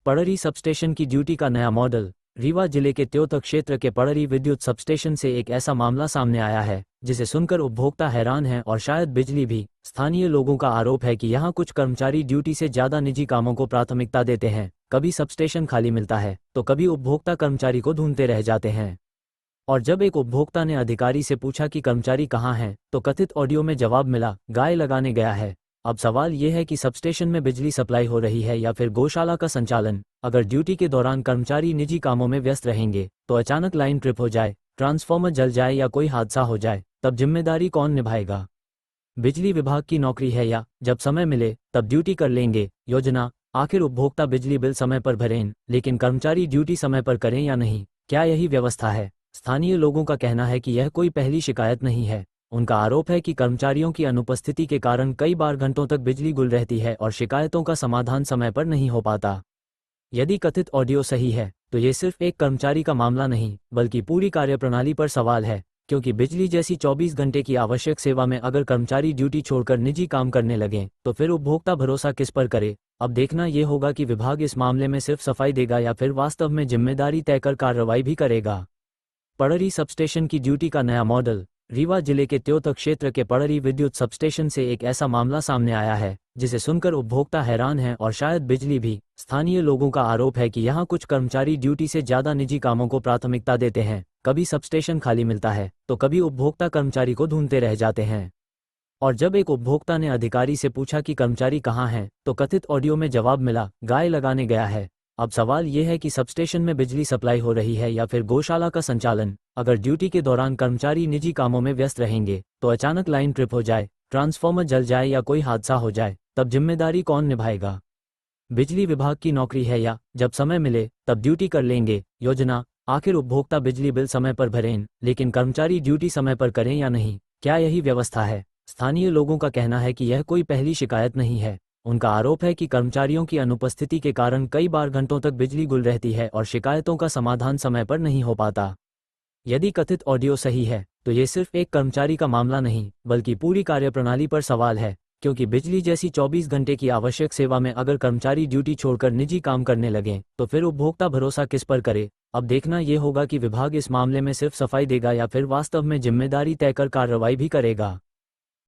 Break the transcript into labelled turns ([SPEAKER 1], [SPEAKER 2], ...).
[SPEAKER 1] पड़री substation की duty का नया मॉडल। रीवा जिले के त्योतक क्षेत्र के पड़री विद्युत सबस्टेशन से एक ऐसा मामला सामने आया है जिसे सुनकर उपभोक्ता हैरान हैं और शायद बिजली भी। स्थानीय लोगों का आरोप है कि यहां कुछ कर्मचारी ड्यूटी से ज्यादा निजी कामों को प्राथमिकता देते हैं। कभी सबस्टेशन खाली मिलता है तो कभी उपभोक्ता कर्मचारी को ढूंढते रह जाते हैं। और जब एक उपभोक्ता ने अधिकारी से पूछा कि कर्मचारी कहाँ हैं, तो कथित ऑडियो में जवाब मिला, गाय लगाने गया है। अब सवाल ये है कि सबस्टेशन में बिजली सप्लाई हो रही है या फिर गौशाला का संचालन। अगर ड्यूटी के दौरान कर्मचारी निजी कामों में व्यस्त रहेंगे तो अचानक लाइन ट्रिप हो जाए, ट्रांसफार्मर जल जाए या कोई हादसा हो जाए, तब जिम्मेदारी कौन निभाएगा? बिजली विभाग की नौकरी है या जब समय मिले तब ड्यूटी कर लेंगे योजना? आखिर उपभोक्ता बिजली बिल समय पर भरें, लेकिन कर्मचारी ड्यूटी समय पर करें या नहीं? क्या यही व्यवस्था है? स्थानीय लोगों का कहना है कि यह कोई पहली शिकायत नहीं है। उनका आरोप है कि कर्मचारियों की अनुपस्थिति के कारण कई बार घंटों तक बिजली गुल रहती है और शिकायतों का समाधान समय पर नहीं हो पाता। यदि कथित ऑडियो सही है तो ये सिर्फ एक कर्मचारी का मामला नहीं बल्कि पूरी कार्यप्रणाली पर सवाल है, क्योंकि बिजली जैसी 24 घंटे की आवश्यक सेवा में अगर कर्मचारी ड्यूटी छोड़कर निजी काम करने लगें तो फिर उपभोक्ता भरोसा किस पर करे? अब देखना ये होगा कि विभाग इस मामले में सिर्फ सफाई देगा या फिर वास्तव में जिम्मेदारी तय कर कार्रवाई भी करेगा। पड़री सबस्टेशन की ड्यूटी का नया मॉडल। रीवा जिले के त्योतक क्षेत्र के पड़री विद्युत सबस्टेशन से एक ऐसा मामला सामने आया है जिसे सुनकर उपभोक्ता हैरान हैं और शायद बिजली भी। स्थानीय लोगों का आरोप है कि यहां कुछ कर्मचारी ड्यूटी से ज्यादा निजी कामों को प्राथमिकता देते हैं। कभी सबस्टेशन खाली मिलता है तो कभी उपभोक्ता कर्मचारी को ढूंढते रह जाते हैं। और जब एक उपभोक्ता ने अधिकारी से पूछा कि कर्मचारी कहाँ हैं, तो कथित ऑडियो में जवाब मिला, गाय लगाने गया है। अब सवाल ये है कि सबस्टेशन में बिजली सप्लाई हो रही है या फिर गौशाला का संचालन। अगर ड्यूटी के दौरान कर्मचारी निजी कामों में व्यस्त रहेंगे तो अचानक लाइन ट्रिप हो जाए, ट्रांसफार्मर जल जाए या कोई हादसा हो जाए, तब जिम्मेदारी कौन निभाएगा? बिजली विभाग की नौकरी है या जब समय मिले तब ड्यूटी कर लेंगे योजना? आखिर उपभोक्ता बिजली बिल समय पर भरें, लेकिन कर्मचारी ड्यूटी समय पर करें या नहीं? क्या यही व्यवस्था है? स्थानीय लोगों का कहना है कि यह कोई पहली शिकायत नहीं है। उनका आरोप है कि कर्मचारियों की अनुपस्थिति के कारण कई बार घंटों तक बिजली गुल रहती है और शिकायतों का समाधान समय पर नहीं हो पाता। यदि कथित ऑडियो सही है तो ये सिर्फ एक कर्मचारी का मामला नहीं बल्कि पूरी कार्यप्रणाली पर सवाल है, क्योंकि बिजली जैसी 24 घंटे की आवश्यक सेवा में अगर कर्मचारी ड्यूटी छोड़कर निजी काम करने लगें तो फिर उपभोक्ता भरोसा किस पर करे? अब देखना ये होगा कि विभाग इस मामले में सिर्फ सफाई देगा या फिर वास्तव में जिम्मेदारी तय कर कार्रवाई भी करेगा।